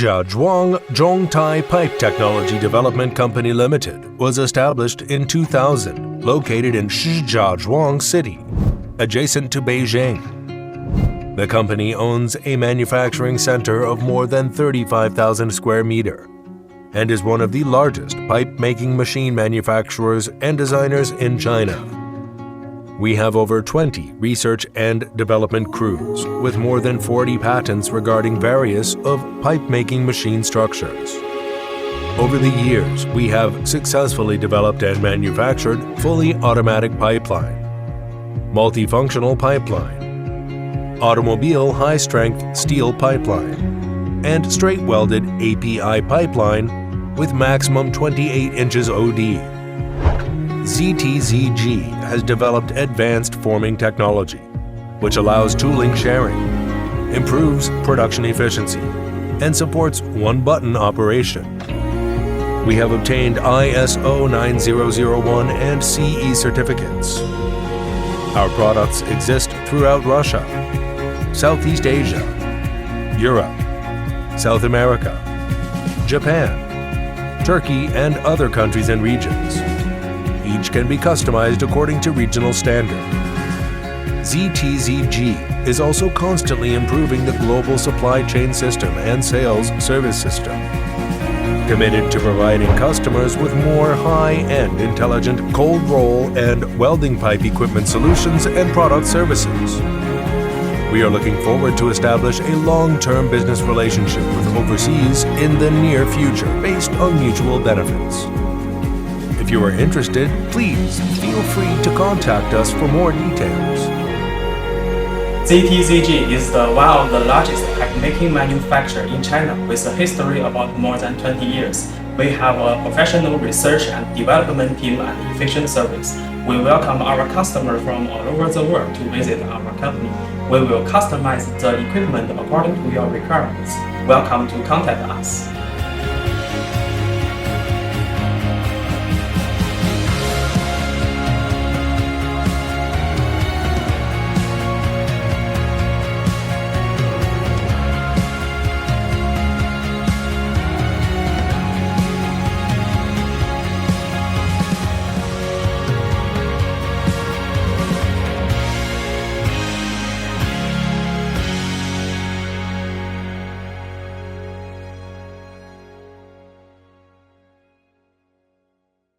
Shijiazhuang Zhongtai Pipe Technology Development Company Limited was established in 2000, located in Shijiazhuang City, adjacent to Beijing. The company owns a manufacturing center of more than 35,000 square meters and is one of the largest pipe-making machine manufacturers and designers in China. We have over 20 research and development crews with more than 40 patents regarding various of pipe-making machine structures. Over the years, we have successfully developed and manufactured fully automatic pipeline, multifunctional pipeline, automobile high-strength steel pipeline, and straight-welded API pipeline with maximum 28 inches OD. ZTZG has developed advanced forming technology, which allows tooling sharing, improves production efficiency, and supports one-button operation. We have obtained ISO 9001 and CE certificates. Our products exist throughout Russia, Southeast Asia, Europe, South America, Japan, Turkey, and other countries and regions. Each can be customized according to regional standard. ZTZG is also constantly improving the global supply chain system and sales service system, committed to providing customers with more high-end intelligent cold roll and welding pipe equipment solutions and product services. We are looking forward to establish a long-term business relationship with overseas in the near future based on mutual benefits. If you are interested, please feel free to contact us for more details. ZTZG is one of the largest pipe-making manufacturer in China with a history about more than 20 years. We have a professional research and development team and efficient service. We welcome our customers from all over the world to visit our company. We will customize the equipment according to your requirements. Welcome to contact us.